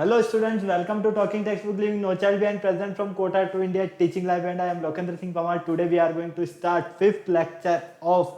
Hello students, welcome to Talking Textbook Living No Child Behind, present from Kota to India Teaching Live, and I am Lokendra Singh Pamar. Today we are going to start fifth lecture of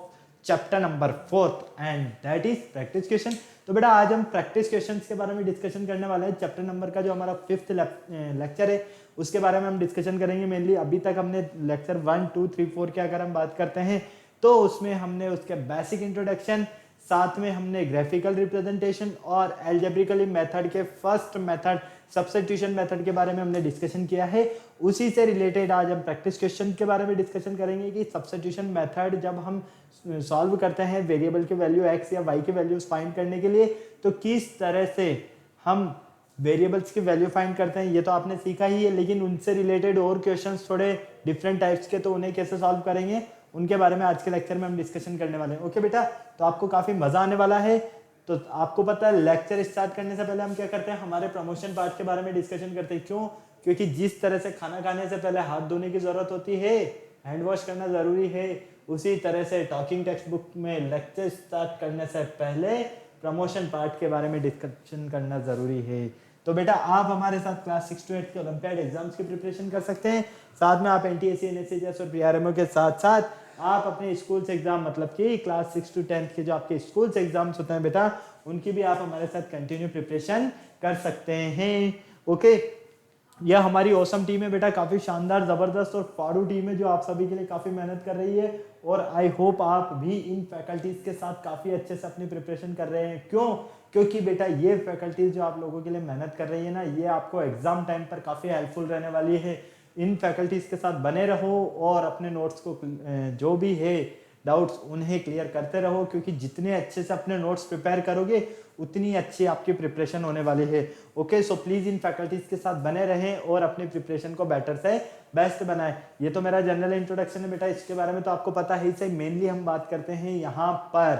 chapter number 4th and that is practice question. तो बेटा आज हम practice questions के बारे में discussion करने वाले हैं। चैप्टर नंबर का जो हमारा फिफ्थ लेक्चर है उसके बारे में हम डिस्कशन करेंगे। मेनली अभी तक हमने लेक्चर 1, 2, 3, 4 की अगर हम बात करते हैं तो उसमें हमने उसके बेसिक इंट्रोडक्शन, साथ में हमने ग्राफिकल रिप्रेजेंटेशन और एल्जेब्रिकली मेथड के फर्स्ट मेथड सब्स्टिट्यूशन मेथड के बारे में हमने डिस्कशन किया है। उसी से रिलेटेड आज हम प्रैक्टिस क्वेश्चन के बारे में डिस्कशन करेंगे कि सब्स्टिट्यूशन मेथड जब हम सॉल्व करते हैं वेरिएबल के वैल्यू x या y के वैल्यूज फाइंड करने के लिए तो किस तरह से हम वेरिएबल्स की वैल्यू फाइंड करते हैं, ये तो आपने सीखा ही है। लेकिन उनसे रिलेटेड और क्वेश्चंस थोड़े डिफरेंट टाइप्स के, तो उन्हें कैसे सॉल्व करेंगे उनके बारे में आज के लेक्चर में हम डिस्कशन करने वाले हैं। ओके बेटा, तो आपको काफी मजा आने वाला है। तो आपको पता है लेक्चर स्टार्ट करने से पहले हम क्या करते हैं, हमारे प्रमोशन पार्ट के बारे में डिस्कशन करते हैं। क्यों? क्योंकि जिस तरह से खाना खाने से पहले हाथ धोने की जरूरत होती है, हैंड वॉश करना जरूरी है, उसी तरह से टॉकिंग टेक्स्ट बुक में लेक्चर स्टार्ट करने से पहले प्रमोशन पार्ट के बारे में डिस्कशन करना जरूरी है। तो बेटा आप हमारे साथ क्लास 6 to 8 के ओलंपियाड एग्जाम्स की प्रिपरेशन कर सकते हैं। साथ में आप एनटीएससी, एनएससीएस और पीआरएमओ के साथ साथ आप अपने स्कूल से एग्जाम, मतलब कि क्लास 6 to 10 के जो आपके स्कूल से एग्जाम्स होते हैं बेटा, उनकी भी आप हमारे साथ कंटिन्यू प्रिपरेशन कर सकते हैं। ओके, यह हमारी औसम टीम है बेटा, काफी शानदार, जबरदस्त और फाड़ू टीम है जो आप सभी के लिए काफी मेहनत कर रही है। और आई होप आप भी इन फैकल्टीज के साथ काफी अच्छे से अपनी प्रिपरेशन कर रहे हैं। क्यों? क्योंकि बेटा ये फैकल्टीज जो आप लोगों के लिए मेहनत कर रही है ना, ये आपको एग्जाम टाइम पर काफी हेल्पफुल रहने वाली है। इन फैकल्टीज के साथ बने रहो और अपने नोट्स को जो भी है डाउट्स उन्हें क्लियर करते रहो, क्योंकि जितने अच्छे से अपने नोट्स प्रिपेयर करोगे उतनी अच्छी आपकी प्रिपरेशन होने वाली है। Okay, so please in faculties के साथ बने रहें और अपनी प्रिपरेशन को बेटर से बेस्ट बनाएं। ये तो मेरा जनरल इंट्रोडक्शन है बेटा, इसके बारे में तो आपको पता ही सही। मेनली हम बात करते हैं यहाँ पर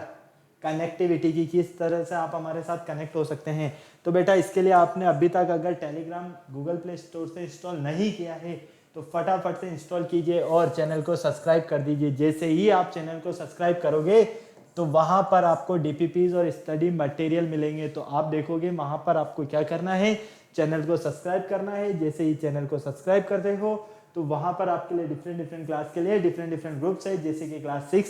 कनेक्टिविटी की, किस तरह से आप हमारे साथ कनेक्ट हो सकते हैं। तो बेटा इसके लिए आपने अभी तक अगर टेलीग्राम गूगल प्ले स्टोर से इंस्टॉल नहीं किया है तो फटाफट से इंस्टॉल कीजिए और चैनल को सब्सक्राइब कर दीजिए। जैसे ही आप चैनल को सब्सक्राइब करोगे तो वहां पर आपको डीपीपीज और स्टडी मटेरियल मिलेंगे। तो आप देखोगे वहां पर आपको क्या करना है, चैनल को सब्सक्राइब करना है। जैसे ही चैनल को सब्सक्राइब करते हो तो वहां पर आपके लिए डिफरेंट क्लास के लिए डिफरेंट ग्रुप्स है, जैसे कि class 6,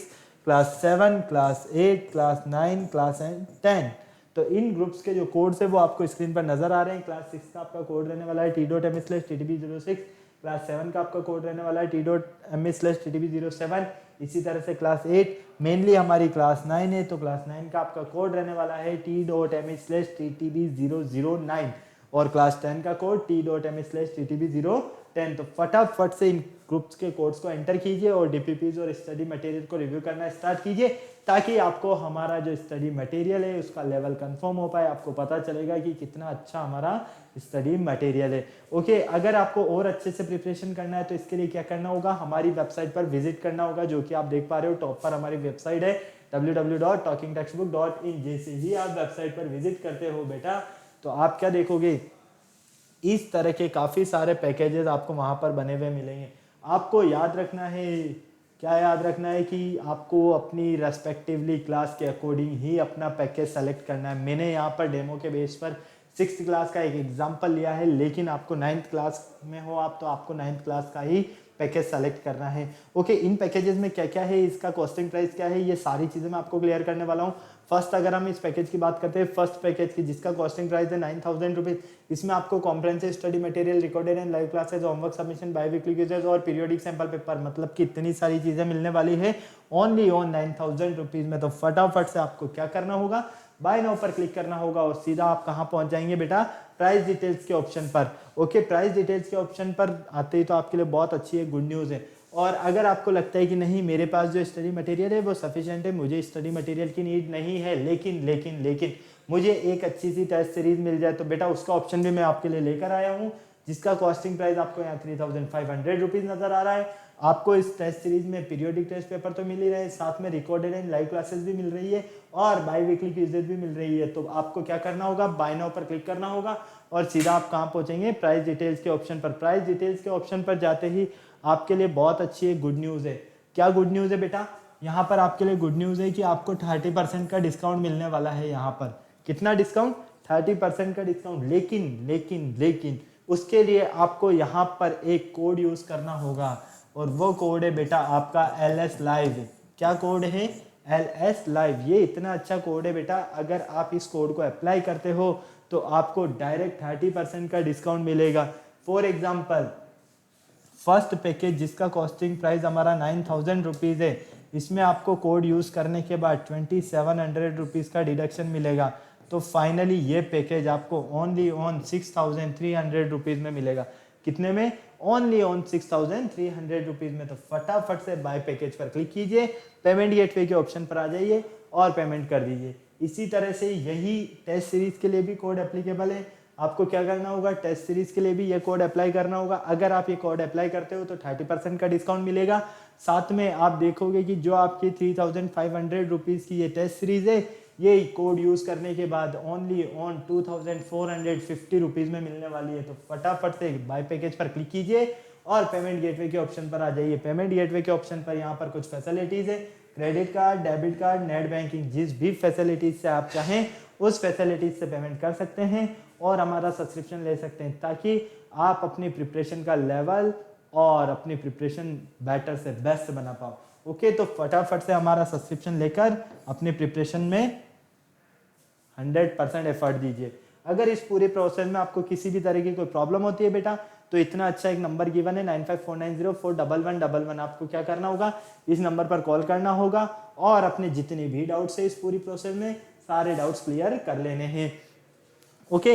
class 7, class 8, class 9, class 10। तो इन ग्रुप्स के जो कोड्स है वो आपको स्क्रीन पर नजर आ रहे हैं। क्लास 6 का आपका कोड रहने वाला है t.me/ttb06, क्लास 7 का आपका कोड रहने वाला है t.me/ttb07। इसी तरह से क्लास 8 मेनली हमारी क्लास 9 है, तो क्लास 9 का आपका कोड रहने वाला है t.me/ttb009 और क्लास 10 का कोड t.me/ttb010। तो फटाफट से इन ग्रुप्स के कोड्स को एंटर कीजिए और डीपीपीज और स्टडी मटेरियल को रिव्यू करना स्टार्ट कीजिए, ताकि आपको हमारा जो स्टडी मटेरियल है उसका लेवल कंफर्म हो पाए। आपको पता चलेगा कि कितना अच्छा हमारा स्टडी मटेरियल है। ओके, अगर आपको और अच्छे से प्रिपरेशन करना है तो इसके लिए क्या करना होगा, हमारी वेबसाइट पर विजिट करना होगा, जो कि आप देख पा रहे हो टॉप पर हमारी वेबसाइट है www.talkingtextbook.in। जैसे ही आप वेबसाइट पर विजिट करते हो बेटा तो आप क्या देखोगे, इस तरह के काफी सारे पैकेजेस आपको वहां पर बने हुए मिलेंगे। आपको याद रखना है, क्या याद रखना है कि आपको अपनी रेस्पेक्टिवली क्लास के अकॉर्डिंग ही अपना पैकेज सेलेक्ट करना है। मैंने यहाँ पर डेमो के बेस पर 6th क्लास का एक एग्जाम्पल लिया है, लेकिन आपको 9th क्लास में हो आप तो आपको 9th क्लास का ही पैकेज सेलेक्ट करना है। ओके, इन पैकेजेस में क्या क्या है, इसका कॉस्टिंग प्राइस क्या है, ये सारी चीजें मैं आपको क्लियर करने वाला हूँ। फर्स्ट अगर हम इस पैकेज की बात करते हैं, फर्स्ट पैकेज की जिसका कॉस्टिंग प्राइस है 9000 रुपीज, इसमें आपको comprehensive study material, recorded and live classes, homework submission, by weekly quizzes और पीरियोडिक सैंपल पेपर, मतलब कि इतनी सारी चीजें मिलने वाली है ओनली ऑन 9000 रुपीज में। तो फटाफट से आपको क्या करना होगा, बाय नाउ पर क्लिक करना होगा और सीधा आप कहां पहुंच जाएंगे बेटा, प्राइस डिटेल्स के ऑप्शन पर। ओके, प्राइस डिटेल्स के ऑप्शन पर आते ही तो आपके लिए बहुत अच्छी है, गुड न्यूज है। और अगर आपको लगता है कि नहीं मेरे पास जो स्टडी मटेरियल है वो सफिशिएंट है, मुझे स्टडी मटेरियल की नीड नहीं है, लेकिन मुझे एक अच्छी सी टेस्ट सीरीज मिल जाए, तो बेटा उसका ऑप्शन भी मैं आपके लिए लेकर आया हूँ, जिसका कॉस्टिंग प्राइस आपको यहाँ 3500 रुपीज नजर आ रहा है। आपको इस टेस्ट सीरीज में पीरियोडिक टेस्ट पेपर तो मिल ही रहे हैं, साथ में रिकॉर्डेड एंड लाइव क्लासेस भी मिल रही है और बाई वीकली क्विज़ेस भी मिल रही है। तो आपको क्या करना होगा, बाय नाउ पर क्लिक करना होगा और सीधा आप कहाँ पहुंचेंगे, प्राइस डिटेल्स के ऑप्शन पर। प्राइस डिटेल्स के ऑप्शन पर जाते ही आपके लिए बहुत अच्छी एक गुड न्यूज है। क्या गुड न्यूज है बेटा, यहाँ पर आपके लिए गुड न्यूज है कि आपको 30% का डिस्काउंट मिलने वाला है। यहाँ पर कितना डिस्काउंट, 30% का डिस्काउंट। लेकिन उसके लिए आपको यहाँ पर एक कोड यूज करना होगा और वो कोड है बेटा आपका LS लाइव। क्या कोड है? LS live. ये इतना अच्छा कोड है बेटा, अगर आप इस कोड को अप्लाई करते हो तो आपको डायरेक्ट 30% का डिस्काउंट मिलेगा। फॉर एग्जाम्पल, फर्स्ट पैकेज जिसका कॉस्टिंग प्राइस हमारा 9000 रुपीज़ है, इसमें आपको कोड यूज़ करने के बाद 2700 रुपीज़ का डिडक्शन मिलेगा। तो फाइनली ये पैकेज आपको ओनली ऑन 6300 रुपीज़ में मिलेगा। कितने में? ओनली ऑन 6300 रुपीज़ में। तो फटाफट से बाय पैकेज पर क्लिक कीजिए, पेमेंट गेटवे के ऑप्शन पर आ जाइए और पेमेंट कर दीजिए। इसी तरह से यही टेस्ट सीरीज के लिए भी कोड एप्लीकेबल है। आपको क्या करना होगा? टेस्ट सीरीज के लिए भी ये कोड अप्लाई करना होगा। अगर आप ये कोड अप्लाई करते हो तो 30% का डिस्काउंट मिलेगा। साथ में आप देखोगे कि जो आपकी 3500 रुपीज़ की ये टेस्ट सीरीज है, ये कोड यूज़ करने के बाद ओनली ऑन 2450 रुपीज़ में मिलने वाली है। तो फटाफट से बाय पैकेज पर क्लिक कीजिए और पेमेंट गेटवे के ऑप्शन पर आ जाइए। पेमेंट गेटवे के ऑप्शन पर यहाँ पर कुछ फैसिलिटीज़ है, credit card, debit card, net banking, जिस भी फैसिलिटीज़ से आप चाहें उस फैसिलिटीज़ से पेमेंट कर सकते हैं और हमारा सब्सक्रिप्शन ले सकते हैं, ताकि आप अपनी प्रिपरेशन का लेवल और अपनी प्रिपरेशन बेटर से बेस्ट बना पाओ। ओके, तो फटाफट से हमारा सब्सक्रिप्शन लेकर अपनी प्रिपरेशन में 100% एफर्ट दीजिए। अगर इस पूरे प्रोसेस में आपको किसी भी तरह की कोई प्रॉब्लम होती है बेटा, तो इतना अच्छा एक नंबर गिवन है 9549041111। आपको क्या करना होगा? इस नंबर पर कॉल करना होगा और अपने जितने भी डाउट्स है इस पूरी प्रोसेस में सारे डाउट्स क्लियर कर लेने हैं। ओके,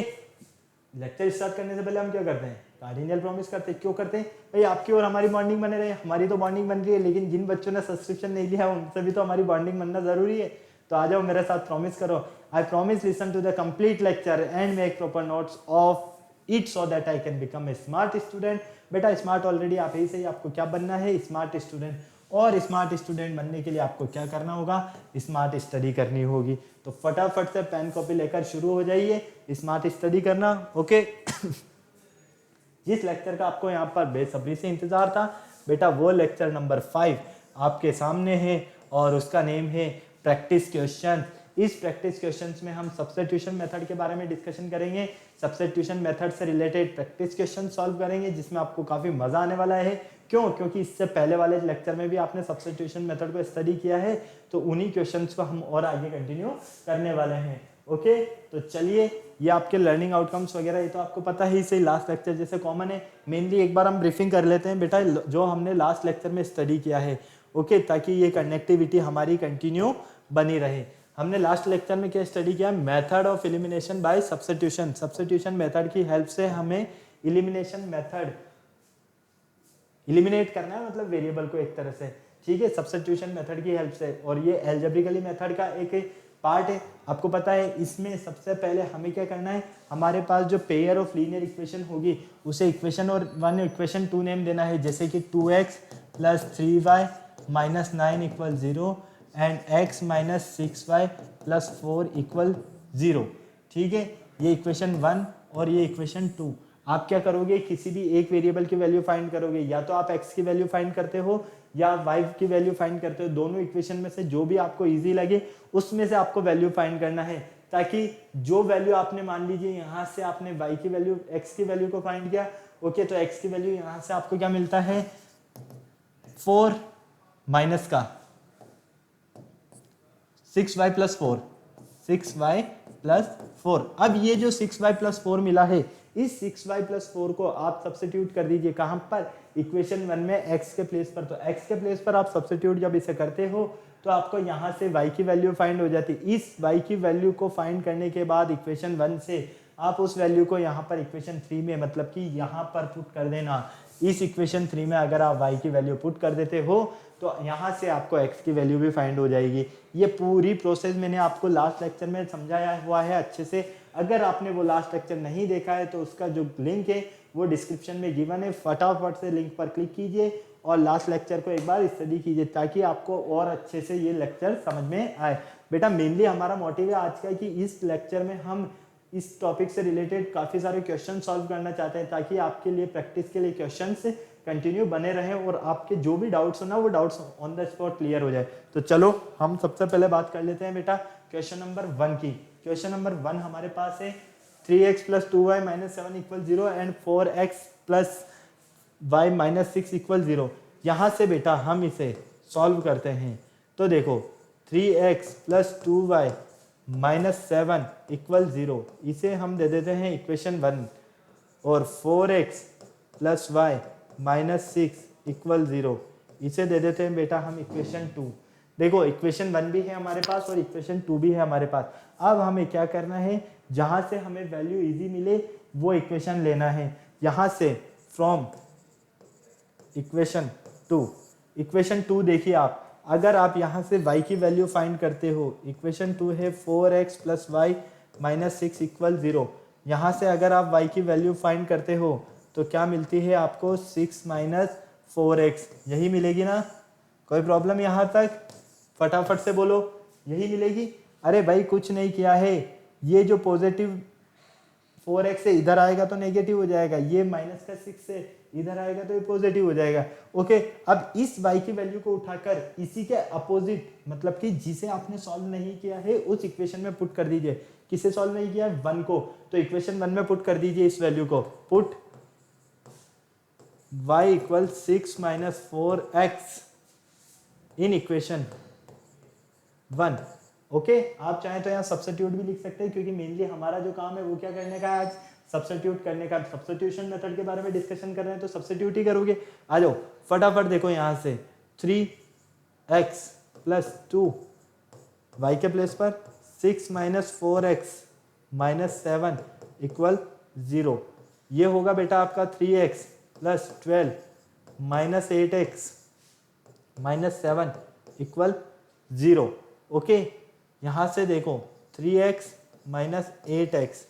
लेक्चर स्टार्ट करने से पहले हम क्या करते हैं? कार्डिनल प्रॉमिस करते हैं। क्यों करते हैं भाई? आपकी और हमारी बॉन्डिंग बने रहे। हमारी तो बॉन्डिंग बन रही है, लेकिन जिन बच्चों ने सब्सक्रिप्शन नहीं लिया उनसे भी तो हमारी बॉन्डिंग बनना जरूरी है। तो आ जाओ मेरे साथ, प्रॉमिस करो। I promise listen to the complete lecture and make proper notes of it so that I can become a smart student. बेटा स्मार्ट ऑलरेडी आप ही से ही, आपको क्या बनना है? Smart student. और स्मार्ट स्टूडेंट बनने के लिए आपको क्या करना होगा? स्मार्ट स्टडी करनी होगी। तो फटाफट से पेन कॉपी लेकर शुरू हो जाइए स्मार्ट स्टडी करना। ओके जिस लेक्चर का आपको यहाँ पर बेसब्री से इंतजार था बेटा, वो लेक्चर नंबर 5 आपके सामने है और उसका नेम है प्रैक्टिस क्वेश्चन। इस प्रैक्टिस क्वेश्चंस में हम सब्स्टिट्यूशन मेथड के बारे में डिस्कशन करेंगे। सब्स्टिट्यूशन मेथड से रिलेटेड प्रैक्टिस क्वेश्चन सॉल्व करेंगे, जिसमें आपको काफी मजा आने वाला है। क्यों? क्योंकि इससे पहले वाले लेक्चर में भी आपने सब्स्टिट्यूशन मेथड को स्टडी किया है, तो उन्हीं क्वेश्चंस को हम और आगे कंटिन्यू करने वाले हैं। ओके, तो चलिए, ये आपके लर्निंग आउटकम्स वगैरह ये तो आपको पता ही, इसे लास्ट लेक्चर जैसे कॉमन है। मेनली एक बार हम ब्रीफिंग कर लेते हैं बेटा, जो हमने लास्ट लेक्चर में स्टडी किया है। ओके, ताकि ये कनेक्टिविटी हमारी कंटिन्यू बनी रहे। हमने लास्ट लेक्चर में क्या स्टडी किया? Method of elimination by substitution. Substitution method की हेल्प से हमें एलिमिनेशन मेथड एलिमिनेट करना है, मतलब वेरिएबल को एक तरह से, ठीक है, सब्स्टिट्यूशन मेथड की हेल्प से। और ये एल्जेब्रिकली मेथड का एक पार्ट है। आपको पता है इसमें सबसे पहले हमें क्या करना है? हमारे पास जो पेयर ऑफ लीनियर इक्वेशन होगी उसे इक्वेशन और 1 इक्वेशन 2 नेम देना है, जैसे कि 2x + 3y - 9 = 0 and x - 6y + 4 = 0। ठीक है, ये इक्वेशन 1 और ये इक्वेशन 2। आप क्या करोगे? किसी भी एक वेरिएबल की वैल्यू फाइंड करोगे, या तो आप x की वैल्यू फाइंड करते हो या y की वैल्यू फाइंड करते हो। दोनों इक्वेशन में से जो भी आपको इजी लगे उसमें से आपको वैल्यू फाइंड करना है, ताकि जो वैल्यू आपने, मान लीजिए यहाँ से आपने y की वैल्यू, x की वैल्यू को फाइंड किया। ओके, तो x की वैल्यू यहाँ से आपको क्या मिलता है? 4 माइनस का 6y + 4, 6y + 4। अब ये जो 6y + 4 मिला है, इस 6y + 4 को आप सब्स्टिट्यूट कर दीजिए। कहां पर? इक्वेशन 1 में x के प्लेस पर। तो x के प्लेस पर आप सब्स्टिट्यूट जब इसे करते हो तो आपको यहां से y की वैल्यू फाइंड हो जाती है। इस y की वैल्यू को फाइंड करने के बाद इक्वेशन 1 से आप उस वैल्यू को यहाँ पर इक्वेशन 3 में, मतलब कि यहाँ पर पुट कर देना। इस इक्वेशन 3 में अगर आप y की वैल्यू पुट कर देते हो तो यहाँ से आपको x की वैल्यू भी फाइंड हो जाएगी। ये पूरी प्रोसेस मैंने आपको लास्ट लेक्चर में समझाया हुआ है अच्छे से। अगर आपने वो लास्ट लेक्चर नहीं देखा है तो उसका जो लिंक है वो डिस्क्रिप्शन में गिवन है। फटाफट से लिंक पर क्लिक कीजिए और लास्ट लेक्चर को एक बार स्टडी कीजिए, ताकि आपको और अच्छे से ये लेक्चर समझ में आए। बेटा मेनली हमारा मोटिव है आज का कि इस लेक्चर में हम इस टॉपिक से रिलेटेड काफ़ी सारे क्वेश्चन सॉल्व करना चाहते हैं, ताकि आपके लिए प्रैक्टिस के लिए क्वेश्चंस कंटिन्यू बने रहें और आपके जो भी डाउट्स हो ना, वो doubts on the spot clear हो जाए। तो चलो हम सबसे पहले बात कर लेते हैं बेटा क्वेश्चन नंबर 1 की। क्वेश्चन नंबर 1 हमारे पास है 3x plus 2y minus 7 equal 0 and 4x plus y minus 6 equal 0। यहाँ से बेटा हम इसे सॉल्व करते हैं। तो देखो 3x plus 2y minus 7 equal 0, इसे हम दे देते हैं इक्वेशन 1, और 4x plus Y minus 6 equal 0, इसे दे देते हैं बेटा हम इक्वेशन 2। देखो इक्वेशन 1 भी है हमारे पास और इक्वेशन 2 भी है हमारे पास। अब हमें क्या करना है, जहां से हमें वैल्यू इजी मिले वो इक्वेशन लेना है। यहां से फ्रॉम इक्वेशन 2 देखिए आप, अगर आप यहां से y की वैल्यू फाइंड करते हो, इक्वेशन 2 है 4x plus Y minus 6 equal 0। यहाँ से अगर आप y की वैल्यू फाइंड करते हो तो क्या मिलती है आपको 6 माइनस 4x, यही मिलेगी ना। कोई प्रॉब्लम यहाँ तक? फटाफट से बोलो, यही मिलेगी। अरे भाई कुछ नहीं किया है, ये जो पॉजिटिव 4x से इधर आएगा तो नेगेटिव हो जाएगा, ये माइनस का 6 से इधर आएगा तो ये पॉजिटिव हो जाएगा। ओके, अब इस y की वैल्यू को उठाकर इसी के अपोजिट, मतलब कि जिसे आपने सॉल्व नहीं किया है उस इक्वेशन में पुट कर दीजिए। किसे सॉल्व नहीं किया? 1 को, तो इक्वेशन 1 में पुट कर दीजिए इस वैल्यू को। Put y equal 6 minus 4x in equation 1। Okay, आप चाहें तो यहाँ सब्स्टिट्यूट भी लिख सकते हैं, क्योंकि मेनली हमारा जो काम है वो क्या करने का है आज, सब्स्टिट्यूट करने का। सब्स्टिट्यूशन मेथड के बारे में डिस्कशन कर रहे हैं तो सब्स्टिट्यूट ही करोगे। आ जाओ फटाफट, देखो यहाँ से 3x प्लस 2 y के प्लेस पर 6 माइनस 4x माइनस 7 इक्वल 0। ये होगा बेटा आपका 3x plus 12 minus 8x minus 7 equal 0। Okay, यहाँ से देखो 3x माइनस 8x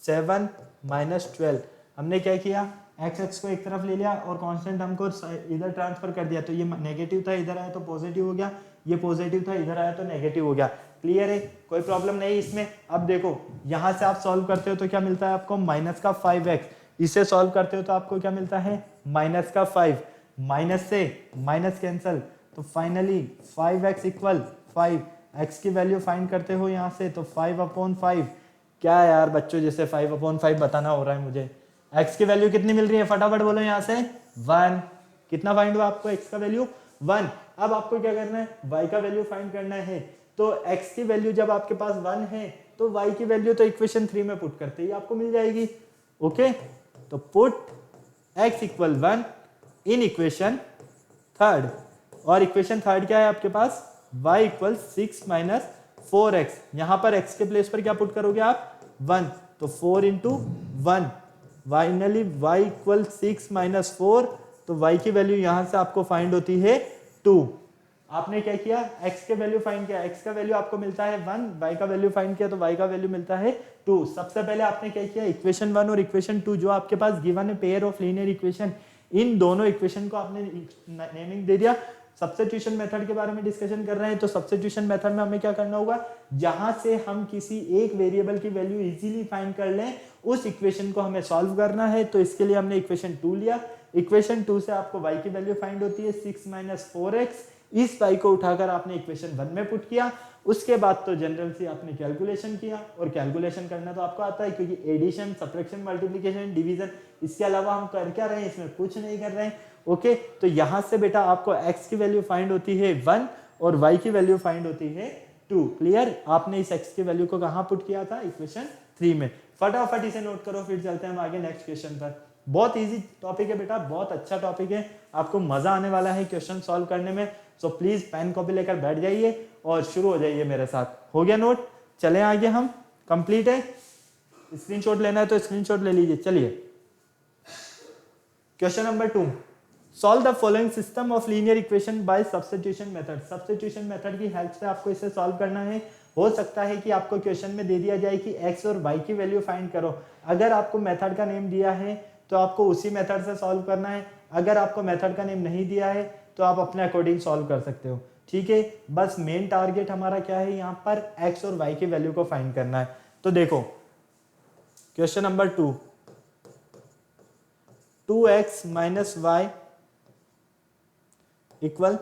7 माइनस 12, हमने क्या किया, x को एक तरफ ले लिया और कांस्टेंट हमको इधर ट्रांसफर कर दिया। तो ये नेगेटिव था, इधर आया तो पॉजिटिव हो गया, ये पॉजिटिव था, इधर आया तो नेगेटिव हो गया। क्लियर है, कोई प्रॉब्लम नहीं इसमें। अब देखो यहाँ से आप सॉल्व करते हो तो क्या मिलता है आपको, माइनस का 5x। इसे सॉल्व करते हो तो आपको क्या मिलता है, माइनस का 5, माइनस से माइनस कैंसल, तो फाइनली 5x इक्वल 5। x की वैल्यू फाइंड करते हो यहाँ से, तो 5/5। क्या यार बच्चों, जैसे 5/5 बताना हो रहा है मुझे। x की वैल्यू कितनी मिल रही है, फटाफट बोलो यहाँ से, 1। कितना फाइंड हुआ आपको x का वैल्यू, 1। अब आपको क्या करना है, y का वैल्यू फाइंड करना है। तो x की वैल्यू जब आपके पास 1 है तो y की वैल्यू तो इक्वेशन 3 में पुट करते ही आपको मिल जाएगी। ओके, तो put x equal 1 in equation 3। और इक्वेशन 3 क्या है आपके पास, y इक्वल 6 माइनस 4x। यहां पर x के प्लेस पर क्या पुट करोगे आप, 1, तो 4 into 1, finally y equal 6 minus 4, तो y की वैल्यू यहां से आपको फाइंड होती है 2। आपने क्या किया, x के वैल्यू फाइंड किया, x का वैल्यू आपको मिलता है 1, y का वैल्यू फाइंड किया तो y का वैल्यू मिलता है 2। सबसे पहले आपने क्या किया, इक्वेशन 1 और इक्वेशन 2 जो आपके पास गिवन है पेयर ऑफ लीनियर इक्वेशन, इन दोनों इक्वेशन को आपने नेमिंग दे दिया। सब्स्टिट्यूशन मेथड के बारे में डिस्कशन कर रहे हैं, तो सब्स्टिट्यूशन मेथड में हमें क्या करना होगा, जहां से हम किसी एक वेरिएबल की वैल्यू इजीली फाइंड कर लें उस इक्वेशन को हमें सॉल्व करना है। तो इसके लिए हमने इक्वेशन 2 लिया। इक्वेशन 2 से आपको y की वैल्यू फाइंड होती है 6 माइनस 4x। इस y को उठाकर आपने इक्वेशन 1 में पुट किया। उसके बाद तो जनरल से आपने कैलकुलेशन किया, और कैलकुलेशन करना तो आपको आता है, क्योंकि एडिशन, सब्ट्रैक्शन, मल्टीप्लिकेशन, डिवीजन, इसके अलावा हम कर क्या रहे हैं, इसमें कुछ नहीं कर रहे हैं। ओके, तो यहां से बेटा आपको x की वैल्यू फाइंड होती है 1 और y की वैल्यू फाइंड होती है 2। क्लियर, आपने इस x की वैल्यू को कहां पुट किया था, इक्वेशन 3 में। फटाफट इसे नोट करो, फिर चलते हैं हम आगे नेक्स्ट क्वेश्चन पर। बहुत इजी टॉपिक है बेटा, बहुत अच्छा टॉपिक है, आपको मजा आने वाला है क्वेश्चन सॉल्व करने में। सो प्लीज पेन कॉपी लेकर बैठ जाइए और शुरू हो जाइए मेरे साथ। हो गया नोट, चले आगे हम, कंप्लीट है। स्क्रीनशॉट लेना है तो स्क्रीनशॉट ले लीजिए। चलिए question number 2, solve the following system of linear equation by substitution method. Substitution method की हेल्प से आपको इसे सॉल्व करना है। हो सकता है कि आपको क्वेश्चन में दे दिया जाए कि x और y की वैल्यू फाइंड करो। अगर आपको मेथड का नेम दिया है तो आपको उसी मेथड से सॉल्व करना है। अगर आपको मेथड का नेम नहीं दिया है तो आप अपने अकॉर्डिंग सॉल्व कर सकते हो। ठीक है, बस मेन टारगेट हमारा क्या है, यहाँ पर x और y की वैल्यू को फाइंड करना है। तो देखो question number 2, 2x minus y equal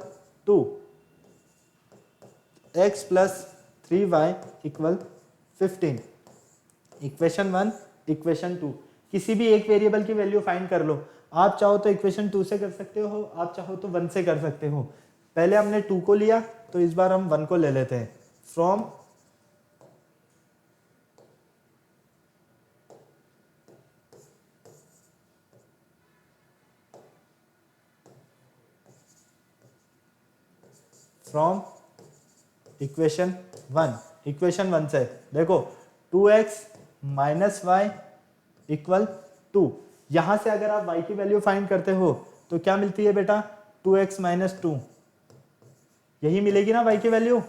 2, x plus 3y equal 15। Equation 1, equation 2, किसी भी एक वेरिएबल की वैल्यू फाइंड कर लो। आप चाहो तो इक्वेशन 2 से कर सकते हो, आप चाहो तो 1 से कर सकते हो। पहले हमने 2 को लिया तो इस बार हम 1 को ले लेते हैं। फ्रॉम इक्वेशन 1 से देखो 2x माइनस वाई इक्वल 2। यहां से अगर आप y की वैल्यू फाइंड करते हो तो क्या मिलती है बेटा, 2x माइनस 2, यही मिलेगी ना y की वैल्यू।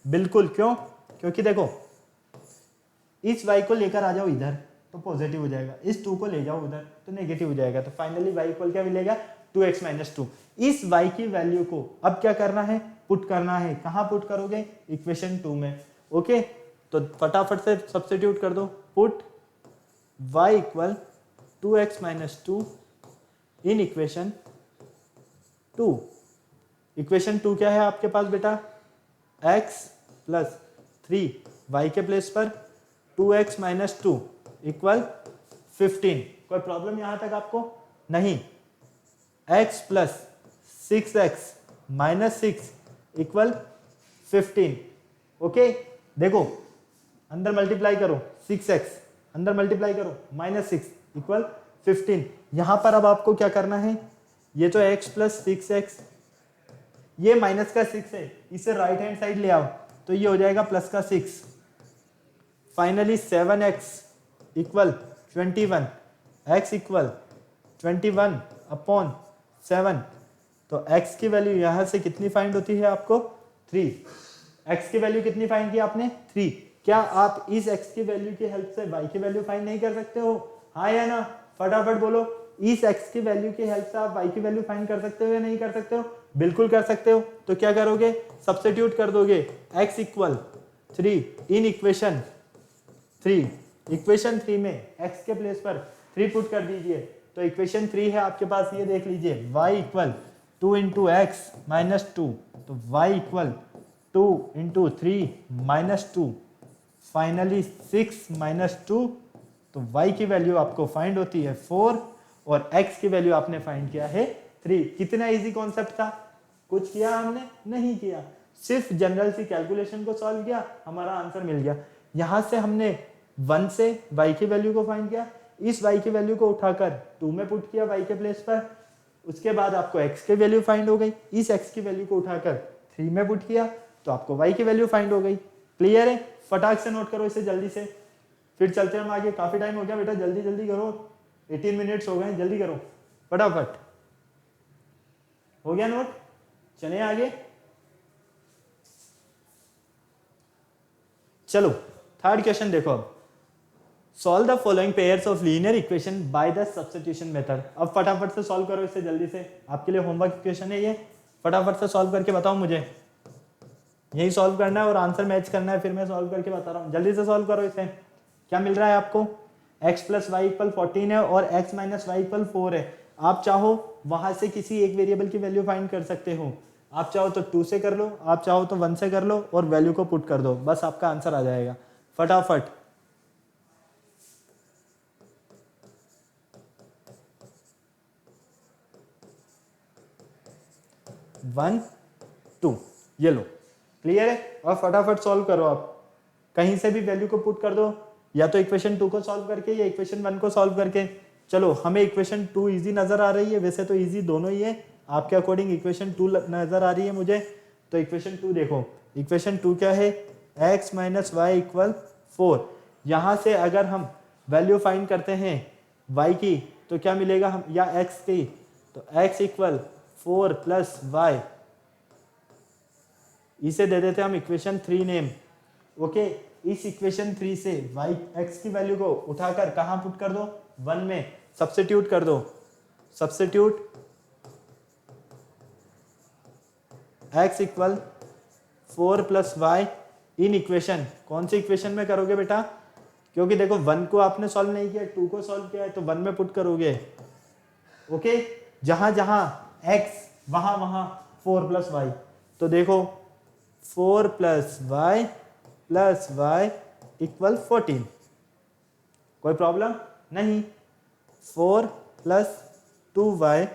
बिल्कुल, क्यों? क्योंकि देखो इस y को लेकर आ जाओ इधर तो पॉजिटिव हो जाएगा, इस 2 को ले जाओ उधर तो नेगेटिव हो जाएगा, तो फाइनली y इक्वल क्या मिलेगा, 2x माइनस 2। इस y की वैल्यू को अब क्या करना है, पुट करना है। कहां पुट करोगे, इक्वेशन 2 में। ओके, तो फटाफट से सब्स्टिट्यूट कर दो, put y equal 2x minus 2 in equation 2। Equation 2 क्या है आपके पास बेटा, x प्लस 3, y के प्लेस पर 2x माइनस 2 इक्वल 15। कोई प्रॉब्लम यहां तक आपको? नहीं। x plus 6x minus 6 equal 15। Okay, देखो अंदर मल्टीप्लाई करो 6x, अंदर मल्टीप्लाई करो माइनस 6 इक्वल 15। यहां पर अब आपको क्या करना है, ये तो x प्लस 6x, ये माइनस का 6 है, इसे राइट हैंड साइड ले आओ तो ये हो जाएगा प्लस का 6। Finally 7x equal 21, x equal 21 upon 7। तो x की वैल्यू यहां से कितनी फाइंड होती है आपको, 3। x की वैल्यू कितनी फाइंड की आपने, 3। क्या आप इस x की वैल्यू की हेल्प से y की वैल्यू फाइंड नहीं कर सकते हो? हाँ या ना, फटाफट बोलो। इस x की वैल्यू की हेल्प से आप y की वैल्यू फाइंड कर सकते हो या नहीं कर सकते हो? बिल्कुल कर सकते हो। तो क्या करोगे, सब्स्टिट्यूट कर दोगे x equal 3 in equation 3। Equation 3 में x के प्लेस पर 3 पुट कर दीजिए तो इक्वेशन 3 है आपके पास, ये देख लीजिए, y equal 2 into x minus 2, तो y equal 2 into 3 minus 2, finally 6 minus 2। तो y की वैल्यू आपको फाइंड होती है 4 और x की वैल्यू आपने फाइंड किया है 3। कितना इजी कॉन्सेप्ट था, कुछ किया हमने नहीं किया, सिर्फ जनरल सी कैलकुलेशन को सॉल्व किया, हमारा आंसर मिल गया। यहां से हमने 1 से y की वैल्यू को फाइंड किया, इस y की वैल्यू को उठाकर 2 में पुट किया y के प्लेस पर, उसके बाद आपको x की वैल्यू फाइंड हो गई, इस x की वैल्यू को उठाकर 3 में पुट किया तो आपको y की वैल्यू फाइंड हो गई। क्लियर है? फटाक से नोट करो इसे जल्दी से, फिर चलते हैं हम आगे। काफी टाइम हो गया बेटा, जल्दी जल्दी करो, 18 मिनट्स हो गए, जल्दी करो फटाफट। हो गया नोट? चले आगे, चलो थर्ड क्वेश्चन देखो। अब solve the following pairs of linear equation by the substitution method. अब फटाफट से सॉल्व करो इसे जल्दी से, आपके लिए होमवर्क क्वेश्चन है ये, फटाफट से सॉल्व करके बताओ मुझे। यही सॉल्व करना है और आंसर मैच करना है, फिर मैं सॉल्व करके बता रहा हूँ। जल्दी से सॉल्व करो इसे। क्या मिल रहा है आपको, x प्लस वाई इक्वल 14 है और x माइनस वाई इक्वल 4 है। आप चाहो वहां से किसी एक वेरिएबल की वैल्यू फाइंड कर सकते हो, आप चाहो तो 2 से कर लो, आप चाहो तो 1 से कर लो और वैल्यू को पुट कर दो, बस आपका आंसर आ जाएगा। फटाफट 1 2, ये लो। क्लियर है? और फटाफट सॉल्व करो, आप कहीं से भी वैल्यू को पुट कर दो, या तो इक्वेशन 2 को सॉल्व करके या इक्वेशन 1 को सॉल्व करके। चलो हमें इक्वेशन 2 इजी नजर आ रही है, वैसे तो इजी दोनों ही है, आपके अकॉर्डिंग इक्वेशन 2 नजर आ रही है मुझे। तो इक्वेशन 2 देखो, इक्वेशन 2 क्या है, x माइनस वाई इक्वल 4। यहां से अगर हम वैल्यू फाइंड करते हैं y की तो क्या मिलेगा, हम या x की, तो x इक्वल 4 प्लस वाई, इसे दे देते हम इक्वेशन 3 नेम। ओके, इस इक्वेशन 3 से y x की वैल्यू को उठाकर कहां पुट कर दो, 1 में सब्स्टिट्यूट कर दो। Substitute x equal 4 plus Y in equation, कौन सी इक्वेशन में करोगे बेटा, क्योंकि देखो 1 को आपने सॉल्व नहीं किया, 2 को सॉल्व किया है, तो 1 में पुट करोगे। ओके, जहां जहां x वहां वहां 4 प्लस वाई, तो देखो 4 प्लस वाई इक्वल 14। कोई प्रॉब्लम नहीं। 4 plus 2y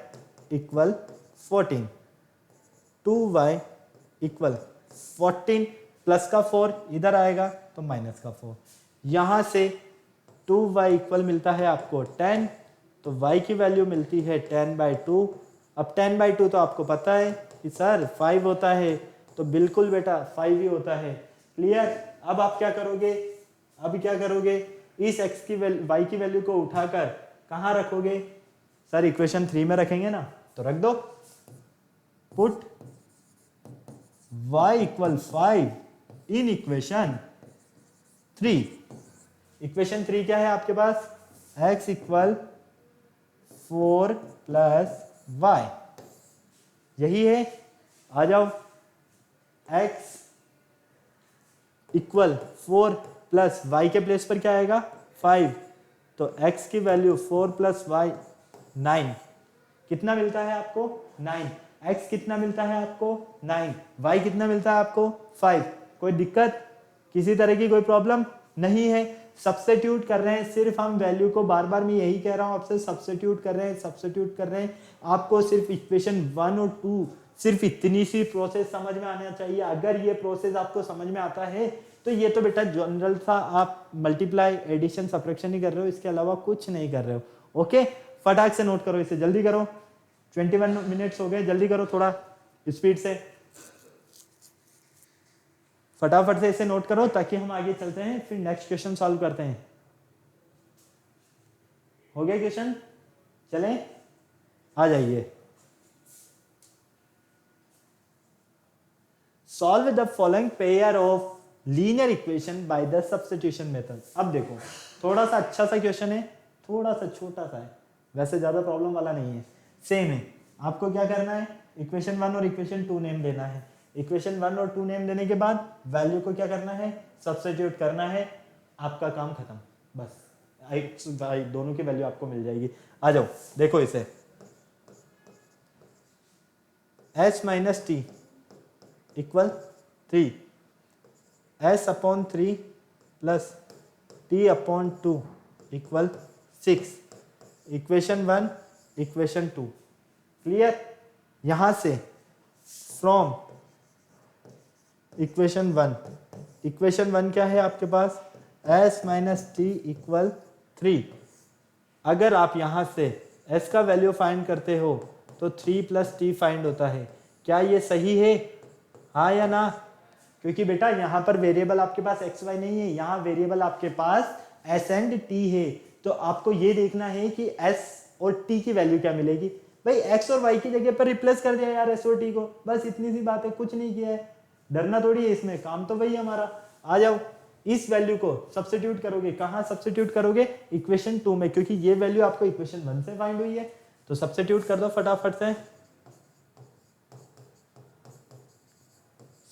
equal 14। 2y equal 14 plus का 4 इधर आएगा तो माइनस का 4। यहाँ से 2y इक्वल मिलता है आपको 10, तो y की वैल्यू मिलती है 10/2। अब 10/2 तो आपको पता है कि सर 5 होता है, तो बिल्कुल बेटा 5 ही होता है। क्लियर। अब आप क्या करोगे, अब क्या करोगे, इस x की y की वैल्यू को उठाकर कहाँ रखोगे, सर इक्वेशन 3 में रखेंगे ना, तो रख दो। Put y equal 5 in equation 3। Equation 3 क्या है आपके पास, x इक्वल 4 प्लस y, यही है। आ जाओ, x इक्वल 4 प्लस y के प्लेस पर क्या आएगा 5, तो x की वैल्यू 4 प्लस y 9। कितना मिलता है आपको 9। x कितना मिलता है आपको 9, y कितना मिलता है आपको 5। कोई दिक्कत, किसी तरह की कोई प्रॉब्लम नहीं है। सब्स्टिट्यूट कर रहे हैं सिर्फ हम वैल्यू को, बार बार मैं यही कह रहा हूं आपसे, सब्स्टिट्यूट कर रहे हैं, सब्स्टिट्यूट कर रहे हैं। आपको सिर्फ इक्वेशन 1 और 2 सिर्फ इतनी सी प्रोसेस समझ में आना चाहिए। अगर ये प्रोसेस आपको समझ में आता है तो ये तो बेटा जनरल था, आप मल्टीप्लाई एडिशन सब्ट्रैक्शन ही कर रहे हो, इसके अलावा कुछ नहीं कर रहे हो। ओके, फटाक से नोट करो, इसे जल्दी करो। 21 मिनट्स हो गए, जल्दी करो थोड़ा स्पीड से, फटाफट से इसे नोट करो ताकि हम आगे चलते हैं, फिर नेक्स्ट क्वेश्चन सॉल्व करते हैं। हो गया क्वेश्चन, चलें, आ जाइए। Solve the following pair of linear equation by the substitution method. अब देखो, थोड़ा सा अच्छा सा क्वेश्चन है, थोड़ा सा छोटा सा है, वैसे ज्यादा प्रॉब्लम वाला नहीं है, सेम है। आपको क्या करना है, इक्वेशन 1 और इक्वेशन 2 नेम देना है। इक्वेशन 1 और 2 नेम देने के बाद वैल्यू को क्या करना है, सब्स्टिट्यूट करना है, आपका काम खत्म। बस x y दोनों की वैल्यू आपको मिल जाएगी। आ जाओ देखो इसे, h minus T equal 3, s upon 3 plus t upon 2 equal 6। Equation 1 equation 2 clear. यहां से फ्रॉम इक्वेशन 1, इक्वेशन 1 क्या है आपके पास, s माइनस टी इक्वल 3। अगर आप यहां से s का वैल्यू फाइंड करते हो तो 3 प्लस टी फाइंड होता है। क्या ये सही है, हाँ या ना? क्योंकि बेटा यहां पर वेरिएबल आपके पास एक्स वाई नहीं है, यहां वेरिएबल आपके पास एस एंड टी है। तो आपको ये देखना है कि एस और टी की वैल्यू क्या मिलेगी। भाई एक्स और वाई की जगह पर रिप्लेस कर दिया यार एस और टी को, बस इतनी सी बात है, कुछ नहीं किया है, डरना थोड़ी है इसमें, काम तो वही हमारा। आ जाओ, इस वैल्यू को सब्स्टिट्यूट करोगे, कहां सब्स्टिट्यूट करोगे, इक्वेशन 2 में, क्योंकि ये वैल्यू आपको इक्वेशन 1 से फाइंड हुई है। तो सब्स्टिट्यूट कर दो फटाफट से।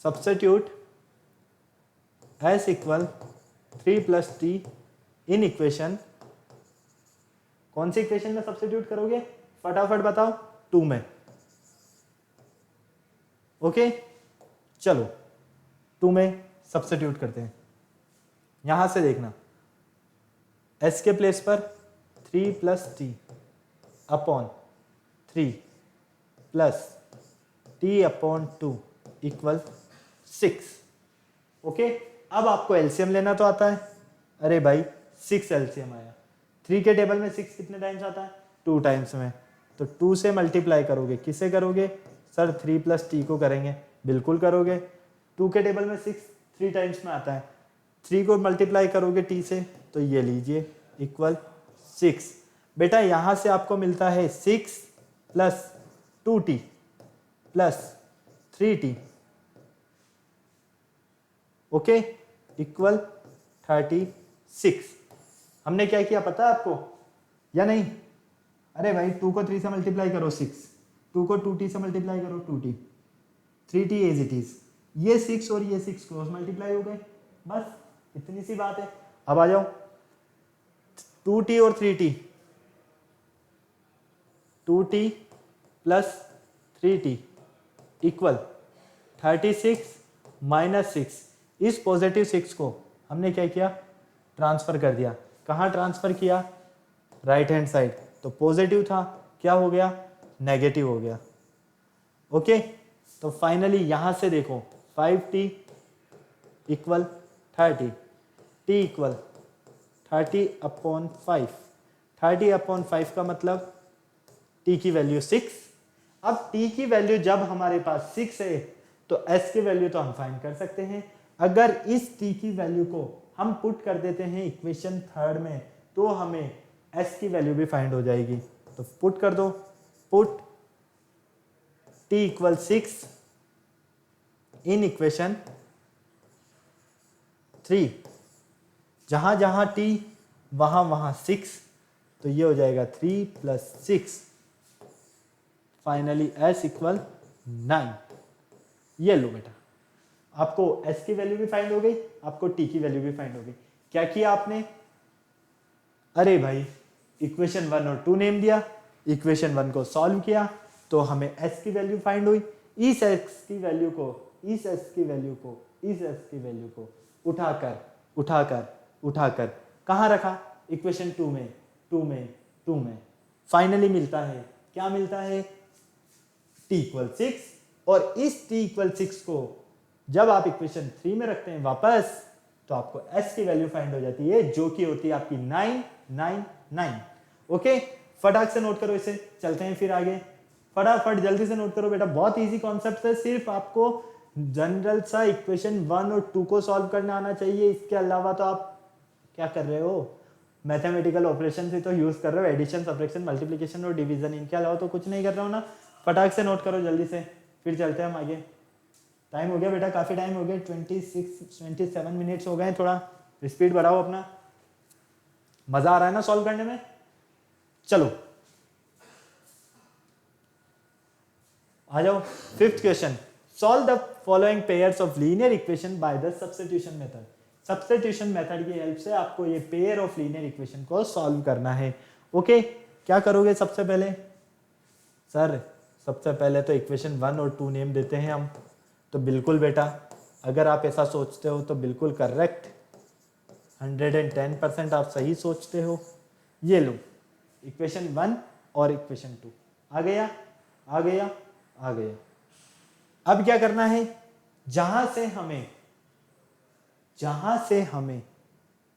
Substitute s equal 3 plus T इन इक्वेशन, कौन सी इक्वेशन में सब्स्टिट्यूट करोगे फटाफट बताओ, 2 में। ओके चलो 2 में सब्स्टिट्यूट करते हैं। यहां से देखना, s के प्लेस पर 3 plus T upon 3 plus T upon 2 equal 6। Okay, अब आपको एलसीएम लेना तो आता है। अरे भाई 6 एलसीएम आया, 3 के टेबल में 6 कितने टाइम्स आता है, 2 टाइम्स में। तो 2 से मल्टीप्लाई करोगे, किसे करोगे सर, 3 प्लस टी को करेंगे, बिल्कुल करोगे। 2 के टेबल में 6 3 टाइम्स में आता है, 3 को मल्टीप्लाई करोगे टी से, तो ये लीजिए इक्वल 6। बेटा यहां से आपको मिलता है 6 plus 2t plus 3t, okay equal 36। हमने क्या किया पता है आपको या नहीं? अरे भाई 2 को 3 से मल्टीप्लाई करो 6, 2 को 2t से मल्टीप्लाई करो 2t, 3t as it is, ये 6 और ये 6 क्रॉस मल्टीप्लाई हो गए, बस इतनी सी बात है। अब आ जाओ 2t और 3t, 2t plus 3t equal 36 minus 6। इस पॉजिटिव 6 को हमने क्या किया, ट्रांसफर कर दिया। कहाँ ट्रांसफर किया, राइट हैंड साइड, तो पॉजिटिव था, क्या हो गया, नेगेटिव हो गया। ओके, तो फाइनली यहां से देखो 5t इक्वल 30, t इक्वल 30/5, 30/5 का मतलब t की वैल्यू 6। अब t की वैल्यू जब हमारे पास 6 है तो s की वैल्यू तो हम फाइंड कर सकते हैं। अगर इस t की वैल्यू को हम पुट कर देते हैं इक्वेशन थर्ड में तो हमें s की वैल्यू भी फाइंड हो जाएगी। तो पुट कर दो, put t equal 6 in equation 3, जहां जहां t वहां वहां 6, तो ये हो जाएगा 3 + 6, फाइनली s इक्वल 9। ये लो बेटा, आपको s की वैल्यू भी फाइंड हो गई, आपको t की वैल्यू भी फाइंड हो गई। क्या किया आपने, अरे भाई इक्वेशन 1 और 2 नेम दिया, इक्वेशन 1 को सॉल्व किया तो हमें s की वैल्यू फाइंड हुई। इस s की वैल्यू को, इस s की वैल्यू को, इस s की वैल्यू को उठाकर उठाकर उठाकर कहाँ रखा, इक्वेशन 2 में, 2 में, 2 में। फाइनली मिलता है, क्या मिलता है, t इक्वल 6। और इस t इक्वल 6 को जब आप इक्वेशन 3 में रखते हैं वापस, तो आपको s की वैल्यू फाइंड हो जाती है, जो कि होती है आपकी 999। ओके, फटाक से नोट करो इसे, चलते हैं फिर आगे। फटाफट जल्दी से नोट करो बेटा, बहुत इजी कॉन्सेप्ट है, सिर्फ आपको जनरल सा इक्वेशन 1 और 2 को सॉल्व करना आना चाहिए। इसके अलावा तो आप क्या कर रहे हो, मैथमेटिकल ऑपरेशन से तो यूज कर रहे हो, एडिशन, सब्ट्रैक्शन, मल्टीप्लिकेशन और डिवीजन, इनके अलावा तो कुछ नहीं कर रहे हो ना। फटाक से नोट करो जल्दी से, फिर चलते हैं हम आगे। टाइम हो गया बेटा, काफी टाइम हो गया, 27 मिनट्स हो गए। थोड़ा स्पीड बढ़ाओ अपना, मजा आ रहा है ना सॉल्व करने में। चलो आ जाओ, fifth question, solve the following pairs of linear equation by the substitution method. Substitution method की हेल्प से आपको ये पेयर ऑफ लीनियर इक्वेशन को सॉल्व करना है। ओके, क्या करोगे सबसे पहले, सर सबसे पहले तो इक्वेशन 1 और 2 नेम देते हैं हम। तो बिल्कुल बेटा, अगर आप ऐसा सोचते हो तो बिल्कुल करेक्ट, 110% आप सही सोचते हो। ये लो इक्वेशन 1 और इक्वेशन 2 आ गया, आ गया, आ गया। अब क्या करना है, जहां से हमें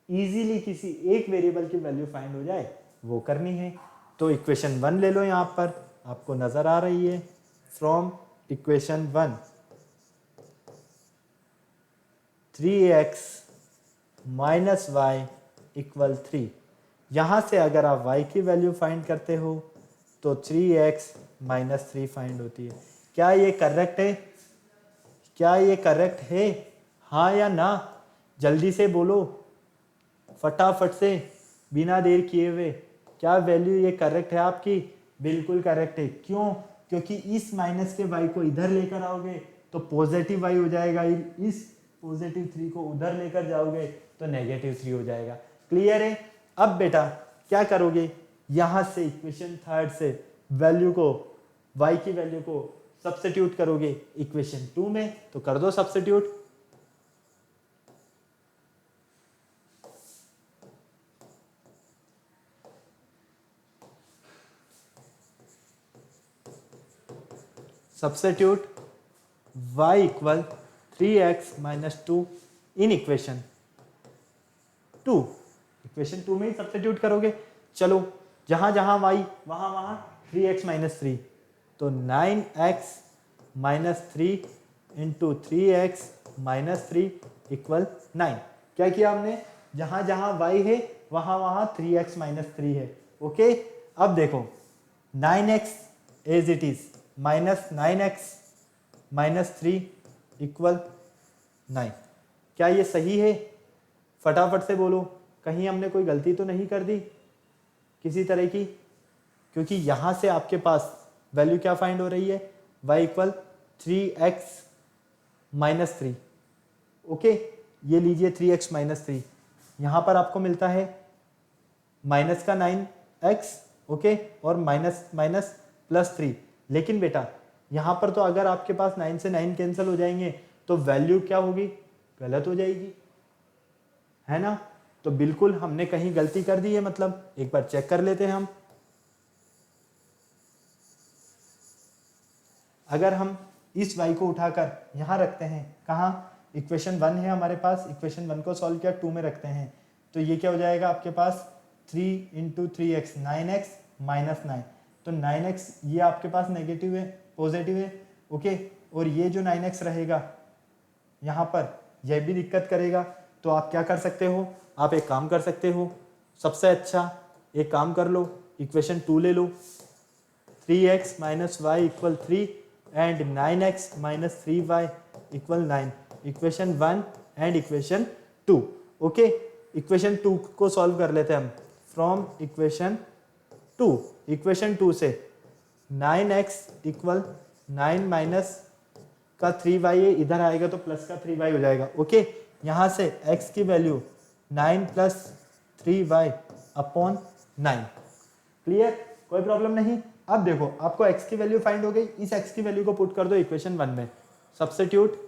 इजीली किसी एक वेरिएबल की वैल्यू फाइंड हो जाए वो करनी है। तो इक्वेशन 1 ले लो, यहां पर आपको नजर आ रही है, from equation 1 3x minus Y equal 3। यहां से अगर आप y की वैल्यू फाइंड करते हो तो 3x माइनस 3 फाइंड होती है। क्या ये करेक्ट है, क्या ये करेक्ट है, हाँ या ना, जल्दी से बोलो फटाफट से, बिना देर किए हुए। क्या वैल्यू ये करेक्ट है आपकी, बिल्कुल करेक्ट है। क्यों, क्योंकि इस माइनस के y को इधर लेकर आओगे तो पॉजिटिव y हो जाएगा, इस पॉजिटिव 3 को उधर लेकर जाओगे तो नेगेटिव 3 हो जाएगा। क्लियर है। अब बेटा क्या करोगे, यहां से इक्वेशन थर्ड से वैल्यू को, y की वैल्यू को सब्स्टिट्यूट करोगे इक्वेशन 2 में, तो कर दो substitute. Substitute y equal 3x minus 2 in equation 2, equation 2 में ही सब्स्टिट्यूट करोगे। चलो, जहां जहां y वहां वहां 3x माइनस 3, तो 9x minus 3 into 3x minus 3 equal 9। क्या किया हमने, जहां जहां y है वहां वहां 3x माइनस 3 है। ओके, अब देखो 9x as it is minus 9x minus 3 equal 9। क्या ये सही है, फटाफट से बोलो, कहीं हमने कोई गलती तो नहीं कर दी किसी तरह की, क्योंकि यहां से आपके पास वैल्यू क्या फाइंड हो रही है, y equal 3x minus 3। Okay, ये लीजिए 3x माइनस 3, यहां पर आपको मिलता है माइनस का 9x, ओके, और माइनस माइनस प्लस 3। लेकिन बेटा यहां पर तो अगर आपके पास 9 से 9 कैंसिल हो जाएंगे तो वैल्यू क्या होगी, गलत हो जाएगी। है ना। तो बिल्कुल हमने कहीं गलती कर दी है, मतलब एक बार चेक कर लेते हैं हम। अगर हम इस y को उठाकर यहाँ रखते हैं, कहाँ, इक्वेशन 1 है हमारे पास, इक्वेशन 1 को सॉल्व किया 2 में रखते हैं, तो ये क्या हो जाएगा आपके पास 3 इंटू 3x 9x माइनस 9। तो 9x ये आपके पास नेगेटिव है, पॉजिटिव है, ओके। और ये जो 9x रहेगा यहाँ पर, यह भी दिक्कत करेगा। तो आप क्या कर सकते हो, आप एक काम कर सकते हो, सबसे अच्छा एक काम कर लो, इक्वेशन 2 ले लो, 3x minus Y equal 3 and 9x minus 3y equal 9, equation 1 and equation 2, okay. Equation 2 को सॉल्व कर लेते हैं हम। फ्रॉम इक्वेशन 2 से 9x इक्वल 9 माइनस का 3y है, इधर आएगा तो प्लस का 3y हो जाएगा, ओके। यहाँ से x की value 9 plus 3y upon 9, clear, कोई प्रॉब्लम नहीं। अब देखो आपको x की वैल्यू फाइंड हो गई, इस x की वैल्यू को पुट कर दो इक्वेशन 1 में, substitute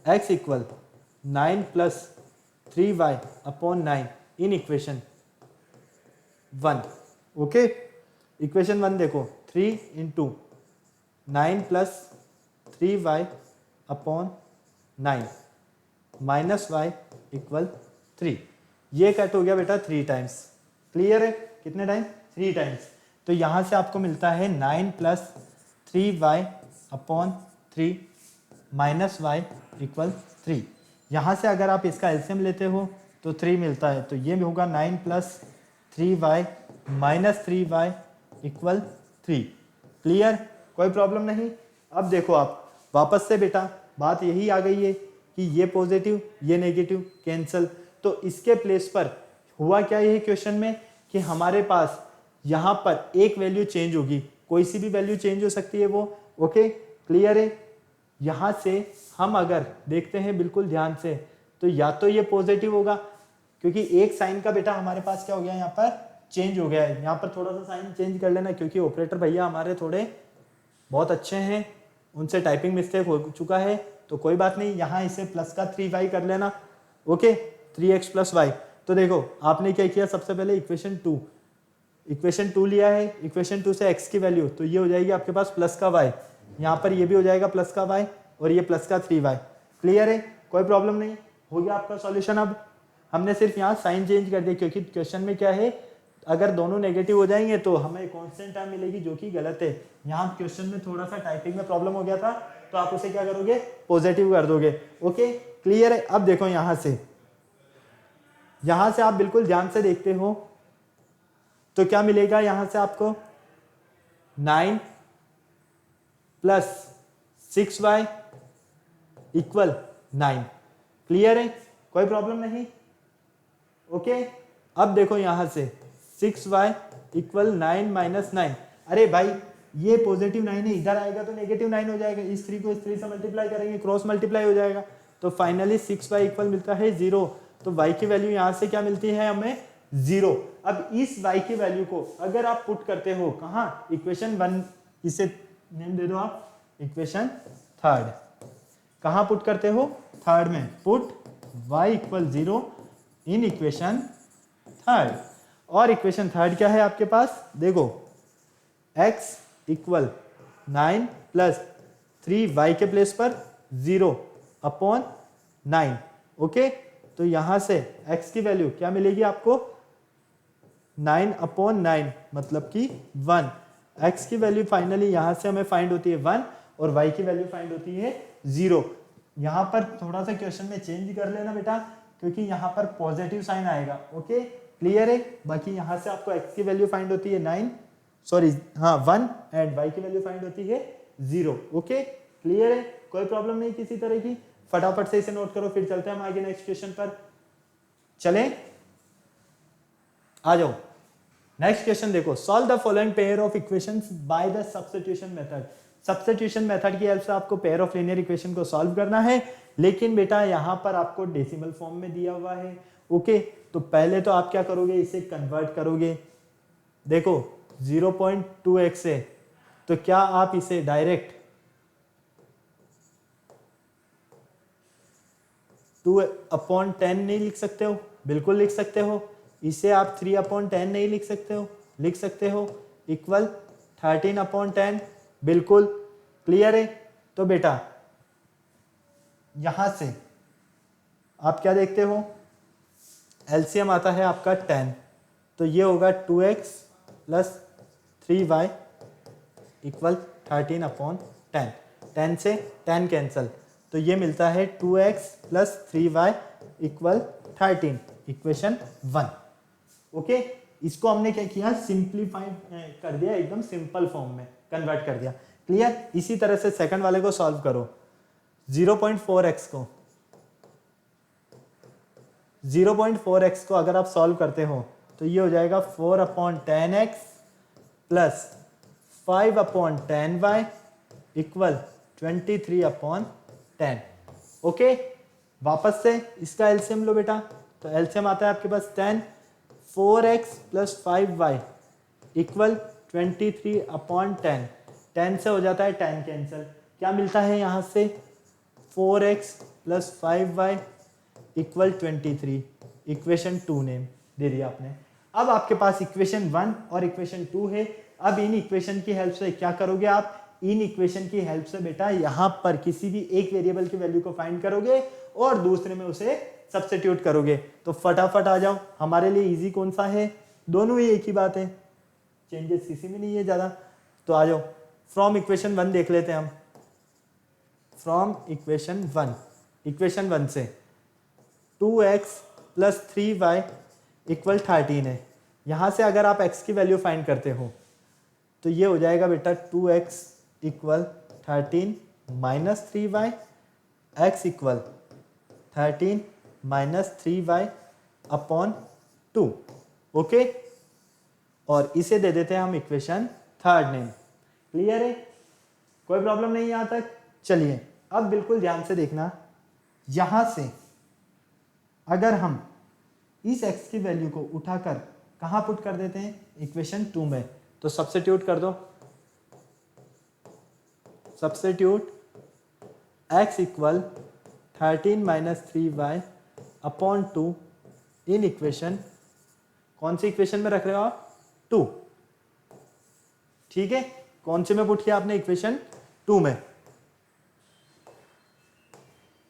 x equal 9 plus 3y upon 9 in equation 1, okay. Equation 1 देखो 3 into 9 plus 3y upon 9 minus y equal 3, ये कट हो गया बेटा 3 टाइम्स, क्लियर है, कितने टाइम, 3 टाइम्स। तो यहाँ से आपको मिलता है 9 plus 3y upon 3 minus y equal 3। यहाँ से अगर आप इसका एलसीएम लेते हो तो 3 मिलता है, तो ये होगा 9 plus 3y minus 3y equal 3, clear, कोई प्रॉब्लम नहीं। अब देखो आप वापस से बेटा बात यही आ गई है कि ये पॉजिटिव ये नेगेटिव कैंसल, तो इसके प्लेस पर हुआ क्या ये क्वेश्चन में कि हमारे पास यहाँ पर एक वैल्यू चेंज होगी, कोई सी भी वैल्यू चेंज हो सकती है वो, ओके, क्लियर है। यहाँ से हम अगर देखते हैं बिल्कुल ध्यान से, तो या तो ये पॉजिटिव होगा, क्योंकि एक साइन का बेटा हमारे पास क्या हो गया यहाँ पर चेंज हो गया है। यहाँ पर थोड़ा सा साइन चेंज कर लेना, क्योंकि ऑपरेटर भैया हमारे थोड़े बहुत अच्छे हैं, उनसे टाइपिंग मिस्टेक हो चुका है, तो कोई बात नहीं, यहाँ इसे प्लस का 3y कर लेना, ओके, 3x प्लस वाई। तो देखो आपने क्या किया, सबसे पहले इक्वेशन 2 लिया है, इक्वेशन 2 से x की वैल्यू, तो ये हो जाएगी आपके पास प्लस का y, यहाँ पर ये भी हो जाएगा प्लस का y और ये प्लस का 3y, क्लियर है, कोई प्रॉब्लम नहीं, हो गया आपका सॉल्यूशन। अब हमने सिर्फ यहाँ साइन चेंज कर दिया, क्योंकि क्वेश्चन में क्या है, अगर दोनों नेगेटिव हो जाएंगे तो हमें कांस्टेंट टर्म मिलेगी, जो कि गलत है। यहाँ क्वेश्चन में थोड़ा सा टाइपिंग में प्रॉब्लम हो गया था, तो आप उसे क्या करोगे, पॉजिटिव कर दोगे, ओके, क्लियर है। अब देखो यहाँ से आप बिल्कुल ध्यान से देखते हो तो क्या मिलेगा, यहाँ से आपको 9 प्लस 6y इक्वल 9, क्लियर है, कोई प्रॉब्लम नहीं, ओके। अब देखो यहाँ से 6y इक्वल 9 माइनस 9, अरे भाई ये पॉजिटिव 9 है, इधर आएगा तो नेगेटिव 9 हो जाएगा, इस 3 को इस 3 से मल्टीप्लाई करेंगे, क्रॉस मल्टीप्लाई हो जाएगा, तो फाइनली 6y इक्वल मिलता है 0। तो y की वैल्यू यहाँ से क्या मिलती है हमें, 0। अब इस y की वैल्यू को अगर आप पुट करते हो कहाँ, इक्वेशन 1, इसे नेम दे दो आप, इक्वेशन 3, कहाँ पुट करते हो, 3 में, put y equal 0 in equation 3। और इक्वेशन 3 क्या है आपके पास, देखो x इक्वल 9 प्लस 3y के प्लेस पर 0 अपॉन 9, ओके। तो यहां से x की वैल्यू क्या मिलेगी आपको, 9 अपॉन 9 मतलब कि 1। x की वैल्यू फाइनली यहां से हमें फाइंड होती है 1 और y की वैल्यू फाइंड होती है 0। यहां पर थोड़ा सा क्वेश्चन में चेंज कर लेना बेटा, क्योंकि यहां पर पॉजिटिव साइन आएगा, ओके, क्लियर है। बाकी यहां से आपको x की वैल्यू फाइंड होती है 1 एंड y की वैल्यू फाइंड होती है 0, ओके, क्लियर है, कोई प्रॉब्लम नहीं किसी तरह की। फटाफट से इसे नोट करो, फिर चलते हैं हम आगे नेक्स्ट क्वेश्चन पर, चले, आ जाओ। नेक्स्ट क्वेश्चन देखो, solve the following pair of equations by the substitution method. Substitution method की हेल्प से आपको पेयर ऑफ लीनियर इक्वेशन को सॉल्व करना है, लेकिन बेटा यहां पर आपको डेसिमल फॉर्म में दिया हुआ है, ओके। तो पहले तो आप क्या करोगे, इसे कन्वर्ट करोगे, देखो 0.2x है, तो क्या आप इसे डायरेक्ट 2/10 नहीं लिख सकते हो? बिल्कुल लिख सकते हो। इसे आप 3/10 नहीं लिख सकते हो? लिख सकते हो। इक्वल 13/10, बिल्कुल क्लियर है। तो बेटा यहां से आप क्या देखते हो, एलसीएम आता है आपका 10, तो ये होगा 2x प्लस 3y इक्वल 13/10। 10 से 10 कैंसल, तो ये मिलता है 2x plus 3y equal 13, equation 1। Okay, इसको हमने क्या किया, सिंप्लीफाइड कर दिया, एकदम सिंपल फॉर्म में कन्वर्ट कर दिया। क्लियर। इसी तरह से सेकंड वाले को सॉल्व करो। 0.4x को अगर आप सॉल्व करते हो तो ये हो जाएगा 4/10x plus 5/10y equal 23/10। Okay, वापस से इसका एलसीएम लो बेटा। तो एलसीएम आता है आपके पास 10, 4x प्लस 5y इक्वल 23/10। 10 से हो जाता है 10 कैंसिल, क्या मिलता है यहाँ से, 4x plus 5y equal 23, equation 2 name दे दिया आपने। अब आपके पास इक्वेशन 1 और इक्वेशन 2 है। अब इन इक्वेशन की हेल्प से क्या करोगे आप, इन इक्वेशन की हेल्प से बेटा यहाँ पर किसी भी एक वेरिएबल की वैल्यू को फाइंड करोगे और दूसरे में उसे सब्स्टिट्यूट करोगे। तो फटाफट आ जाओ, हमारे लिए इजी कौन सा है, दोनों ही एक ही बात है, चेंजेस किसी में नहीं है ज्यादा। तो आ जाओ, फ्रॉम इक्वेशन 1 देख लेते हैं हम। फ्रॉम इक्वेशन 1, इक्वेशन 1 से 2x प्लस 3y इक्वल 13 है। यहाँ से अगर आप x की वैल्यू फाइंड करते हो तो ये हो जाएगा बेटा 2x equal 13 minus 3y, x equal 13 minus 3y upon 2। Okay, और इसे दे देते हैं हम इक्वेशन 3 नेम। क्लियर है, कोई प्रॉब्लम नहीं यहाँ तक। चलिए अब बिल्कुल ध्यान से देखना, यहां से अगर हम इस x की वैल्यू को उठाकर कहां पुट कर देते हैं, इक्वेशन 2 में, तो सब्स्टिट्यूट कर दो। Substitute x equal 13 minus 3y upon 2 इन इक्वेशन, कौन सी इक्वेशन में रख रहे हो आप, 2। ठीक है, कौन से में पुट किया आपने, इक्वेशन 2 में।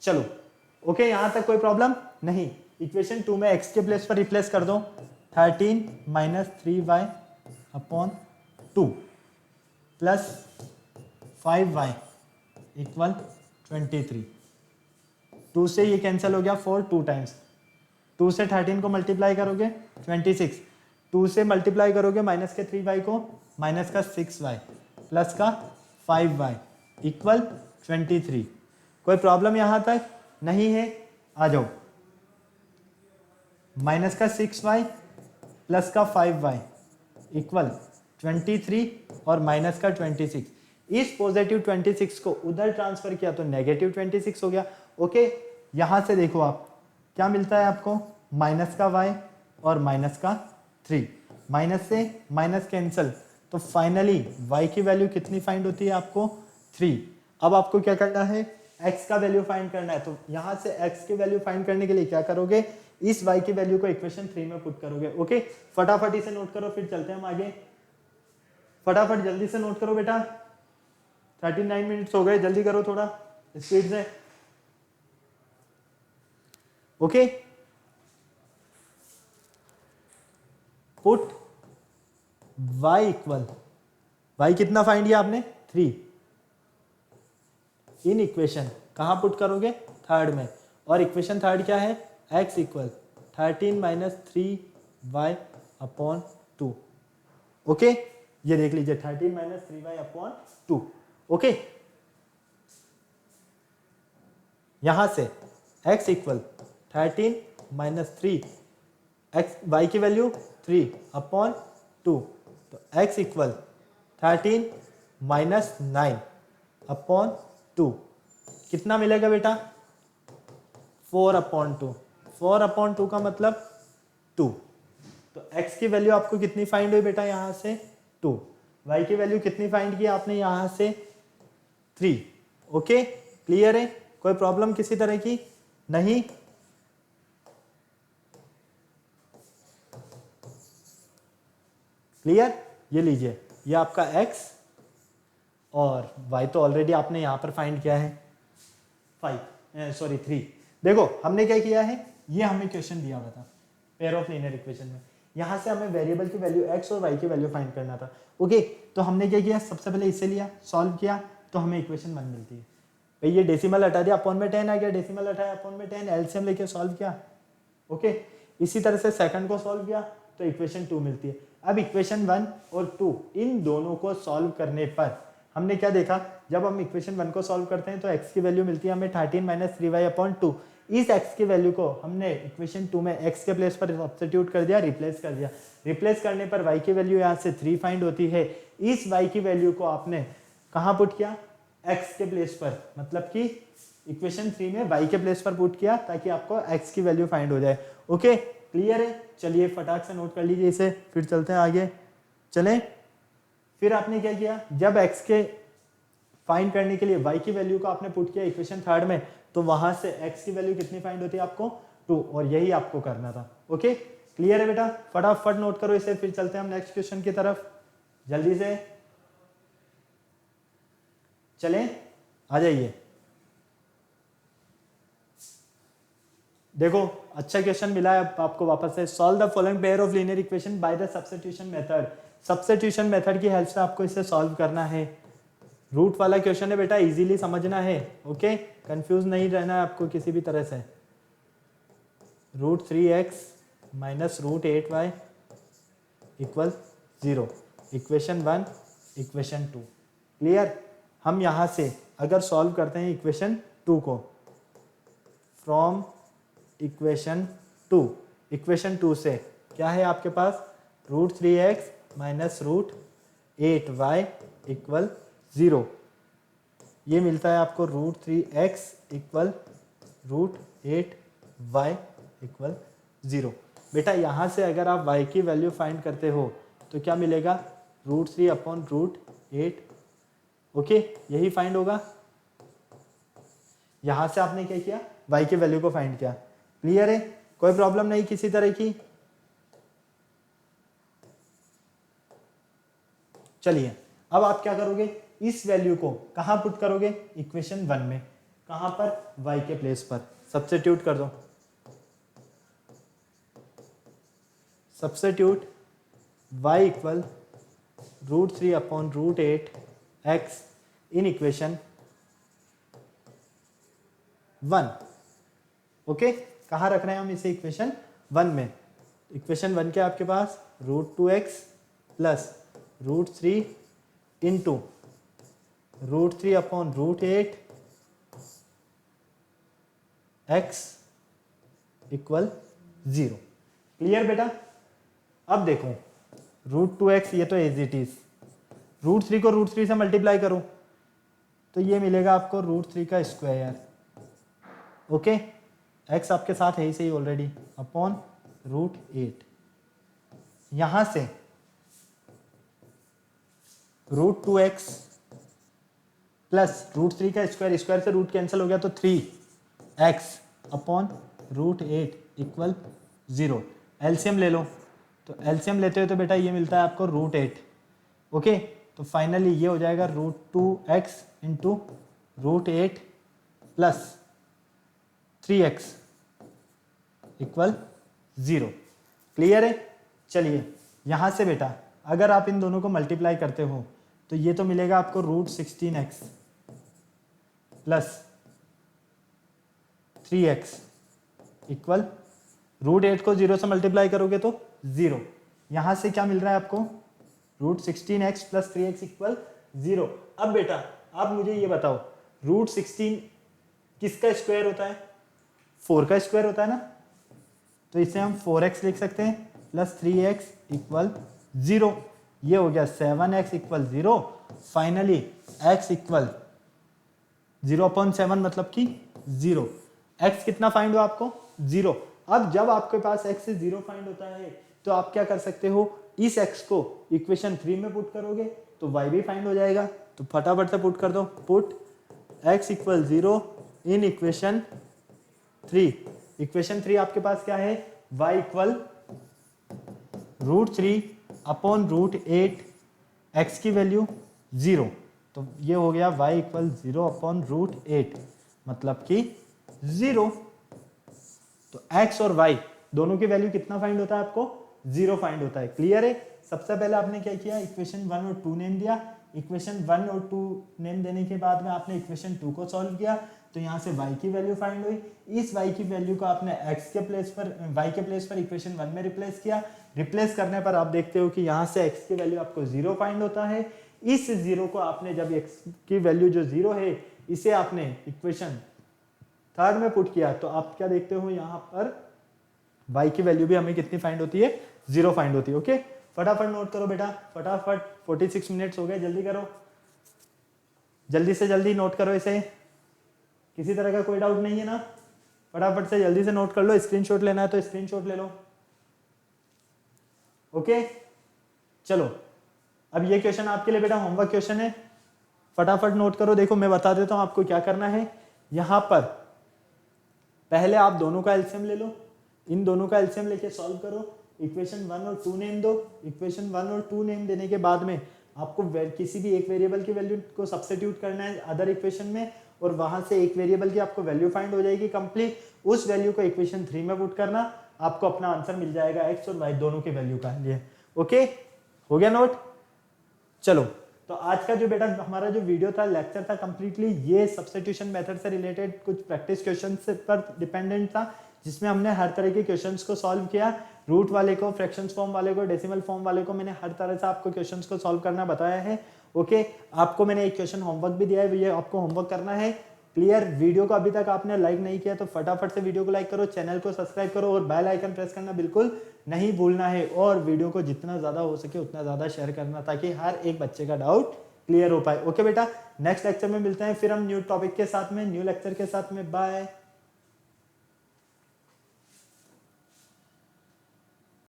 चलो ओके, यहां तक कोई प्रॉब्लम नहीं। इक्वेशन 2 में x के प्लेस पर रिप्लेस कर दो, 13 minus 3y upon 2 plus 5y equal 23। 2 से ये कैंसिल हो गया, 4 2 टाइम्स, 2 से 13 को मल्टीप्लाई करोगे 26, 2 से मल्टीप्लाई करोगे माइनस के 3y को, माइनस का 6y प्लस का 5y इक्वल 23। कोई प्रॉब्लम यहां तक नहीं है, आ जाओ। माइनस का 6y प्लस का 5y इक्वल 23 और माइनस का 26। इस पॉजिटिव 26 को उधर ट्रांसफर किया तो नेगेटिव 26 हो गया। ओके, यहां से देखो आप क्या मिलता है आपको, माइनस का y और माइनस का 3, माइनस से माइनस कैंसिल, तो फाइनली y की वैल्यू कितनी फाइंड होती है आपको, 3। अब आपको क्या करना है, x का वैल्यू फाइंड करना है। तो यहां से x की वैल्यू फाइंड करने के लिए क्या करोगे, इस y की वैल्यू को इक्वेशन 3 में पुट करोगे। ओके, फटाफट इसे नोट करो, फिर चलते हैं हम आगे। फटाफट जल्दी से नोट करो बेटा, 39 मिनट्स हो गए, जल्दी करो थोड़ा स्पीड से। Okay, put y equal, y कितना फाइंड किया आपने, 3, इन इक्वेशन कहां पुट करोगे, 3 में। और इक्वेशन 3 क्या है, x equal 13 minus 3y upon 2। Okay, ये देख लीजिए 13 माइनस 3y अपॉन 2। ओके, यहां से x इक्वल 13 माइनस 3, y की वैल्यू 3 अपॉन 2, तो x इक्वल 13 माइनस 9 अपॉन 2, कितना मिलेगा बेटा, 4/2। 4/2 का मतलब 2। तो x की वैल्यू आपको कितनी फाइंड हुई बेटा, यहां से 2। y की वैल्यू कितनी फाइंड की आपने, यहां से 3। ओके, क्लियर है, कोई प्रॉब्लम किसी तरह की नहीं। क्लियर? ये लीजिए, ये आपका x और y तो ऑलरेडी आपने यहाँ पर फाइंड किया है 3। देखो हमने क्या किया है, ये हमें क्वेश्चन दिया हुआ था पेयर ऑफ लीनियर इक्वेशन में, यहाँ से हमें वेरिएबल की वैल्यू x और y की वैल्यू फाइंड करना था। ओके, तो हमने क्या किया, सबसे पहले इसे लिया, सॉल्व किया, तो हमें इक्वेशन 1 मिलती है। भाई ये डेसिमल हटा दिया, अपॉन में 10 आ गया, डेसिमल हटाया, अपॉन में 10, एलसीएम लेके सॉल्व किया। ओके, इसी तरह से सेकंड को सॉल्व किया तो इक्वेशन 2 मिलती है। अब इक्वेशन 1 और 2 इन दोनों को सॉल्व करने पर हमने क्या देखा, जब हम इक्वेशन 1 को सॉल्व करते हैं तो x की वैल्यू मिलती है हमें 13 - 3y/2। इस x की वैल्यू को हमने इक्वेशन 2 में x के प्लेस पर सब्स्टिट्यूट कर दिया, रिप्लेस कर दिया। रिप्लेस करने पर y की वैल्यू यहाँ से 3 फाइंड होती है। इस y की वैल्यू को आपने कहाँ पुट किया, x के प्लेस पर, मतलब कि इक्वेशन 3 में y के प्लेस पर पुट किया ताकि आपको x की वैल्यू फाइंड हो जाए। ओके, क्लियर है? चलिए फटाक से नोट कर लीजिए इसे, फिर चलते हैं आगे। चलें, फिर आपने क्या किया, जब x के फाइंड करने के लिए y की वैल्यू को आपने पुट किया इक्वेशन 3 में, तो वहां से x की वैल्यू कितनी फाइंड होती है आपको, 2, और यही आपको करना था। ओके, क्लियर है बेटा? फटाफट नोट करो इसे, फिर चलते हैं हम नेक्स्ट क्वेश्चन की तरफ, जल्दी से चलें, आ जाइए। देखो अच्छा क्वेश्चन मिला है आपको वापस से। Solve the following pair of linear equation by the substitution method. Substitution method की हेल्प से आपको इसे सॉल्व करना है। रूट वाला क्वेश्चन है बेटा, इजीली समझना है। ओके, कंफ्यूज नहीं रहना है आपको किसी भी तरह से। √3x - √8y = 0, equation 1, equation 2। Clear? हम यहाँ से अगर सॉल्व करते हैं इक्वेशन 2 को, फ्रॉम इक्वेशन 2, इक्वेशन 2 से क्या है आपके पास, √3x - √8y = 0। ये मिलता है आपको √3x = √8y = 0। बेटा यहाँ से अगर आप y की वैल्यू फाइंड करते हो तो क्या मिलेगा, √3/√8। ओके, यही फाइंड होगा। यहां से आपने क्या किया, y की वैल्यू को फाइंड किया। क्लियर है? कोई प्रॉब्लम नहीं किसी तरह की? चलिए अब आप क्या करोगे, इस वैल्यू को कहां पुट करोगे, इक्वेशन 1 में। कहां पर, y के प्लेस पर सब्स्टिट्यूट कर दो। Substitute y = √3/√8x in equation 1। Okay, कहाँ रख रहे हैं हम इसे, इक्वेशन 1 में। इक्वेशन 1 के आपके पास √2x + √3 × √3/√8 x = 0। क्लियर बेटा? अब देखो √2x, ये तो एज इट इज, √3 को √3 से मल्टीप्लाई करो तो ये मिलेगा आपको √3 का स्क्वायर। ओके, x आपके साथ है ही सही ऑलरेडी, अपॉन √8। यहां से √2x प्लस √3 का स्क्वायर, स्क्वायर से रूट कैंसिल हो गया तो 3x अपॉन √8 = 0। एलसीएम ले लो, तो एलसीएम लेते हो तो बेटा ये मिलता है आपको √8। ओके, तो फाइनली ये हो जाएगा √2x × √8 प्लस 3x = 0। क्लियर है? चलिए यहां से बेटा अगर आप इन दोनों को मल्टीप्लाई करते हो तो ये तो मिलेगा आपको √16x प्लस 3x = √8 को 0 से मल्टीप्लाई करोगे तो 0। यहां से क्या मिल रहा है आपको, √16x प्लस 3x = 0। अब बेटा आप मुझे ये बताओ, √16 किसका स्क्वायर होता है, 4 का स्क्वायर होता है ना, तो इसे हम 4x लिख सकते हैं प्लस 3x = 0। ये हो गया 7x = 0। फाइनली x = 0/7 मतलब कि 0। x कितना फाइंड हुआ आपको, 0। अब जब आपके पास x से 0 फाइंड होता है तो आप क्या कर सकते हो, इस x को इक्वेशन 3 में पुट करोगे तो y भी फाइंड हो जाएगा। तो फटाफट से पुट कर दो, put x = 0 in equation 3। Equation 3 आपके पास क्या है, y = √3 अपॉन रूट 8 x की वैल्यू 0, तो ये हो गया y इक्वल 0 अपॉन रूट 8, मतलब कि 0। तो x और y दोनों की वैल्यू कितना फाइंड होता है आपको? 0 फाइंड होता है। क्लियर है? सबसे पहले आपने क्या किया, इक्वेशन 1 और 2 नेम दिया। इक्वेशन 1 और 2 नेम देने के बाद में आपने इक्वेशन 2 को सॉल्व किया, तो यहाँ से y की वैल्यू फाइंड हुई। इस y की वैल्यू को आपने x के प्लेस पर, y के प्लेस पर इक्वेशन 1 में रिप्लेस किया। रिप्लेस करने पर आप देखते हो कि यहाँ से x की वैल्यू आपको 0 फाइंड होता है। इस 0 को आपने जब x की वैल्यू जो 0 है इसे आपने इक्वेशन 3 में पुट किया, तो आप क्या देखते हो यहाँ पर y की वैल्यू भी हमें कितनी फाइंड होती है? 0 फाइंड होती है। ओके, फटाफट नोट करो बेटा, फटाफट। 46 मिनट्स हो गए, जल्दी करो, जल्दी से जल्दी नोट करो इसे। किसी तरह का कोई डाउट नहीं है ना? फटाफट से जल्दी से नोट कर लो। स्क्रीनशॉट लेना है तो स्क्रीनशॉट ले लो। ओके, चलो अब ये क्वेश्चन आपके लिए बेटा होमवर्क क्वेश्चन है, फटाफट नोट करो। देखो मैं बता देता हूं आपको क्या करना है। यहां पर पहले आप दोनों का एलसीएम ले लो, इन दोनों का एलसीएम लेके सॉल्व करो। इक्वेशन 1 और 2 नेम दो। इक्वेशन 1 और 2 नेम देने के बाद में आपको किसी भी एक वेरिएबल की वैल्यू को सब्स्टिट्यूट करना है अदर इक्वेशन में, और वहां से एक वेरिएबल की आपको वैल्यू फाइंड हो जाएगी कंप्लीट। उस वैल्यू को इक्वेशन 3 में पुट करना, आपको अपना आंसर मिल जाएगा एक्स और वाई दोनों की वैल्यू का लिए। ओके, हो गया नोट? चलो, तो आज का जो बेटा हमारा जो वीडियो था, लेक्चर था, कंप्लीटली ये सब्स्टिट्यूशन मेथड से रिलेटेड कुछ प्रैक्टिस क्वेश्चंस पर डिपेंडेंट था, जिसमें हमने हर तरह के क्वेश्चंस को सॉल्व किया। रूट वाले को, फ्रैक्शंस फॉर्म वाले को, डेसिमल फॉर्म वाले को, मैंने हर तरह से आपको क्वेश्चंस को सॉल्व करना बताया है। ओके, आपको मैंने एक क्वेश्चन होमवर्क भी दिया है, ये आपको होमवर्क करना है। क्लियर? वीडियो को अभी तक आपने लाइक नहीं किया तो फटाफट से वीडियो को लाइक करो, चैनल को सब्सक्राइब करो और बेल आइकन प्रेस करना बिल्कुल नहीं भूलना है। और वीडियो को जितना ज्यादा हो सके उतना ज्यादा शेयर करना, ताकि हर एक बच्चे का डाउट क्लियर हो पाए। ओके बेटा, नेक्स्ट लेक्चर में मिलते हैं फिर हम न्यू टॉपिक के साथ में, न्यू लेक्चर के साथ में। बाय।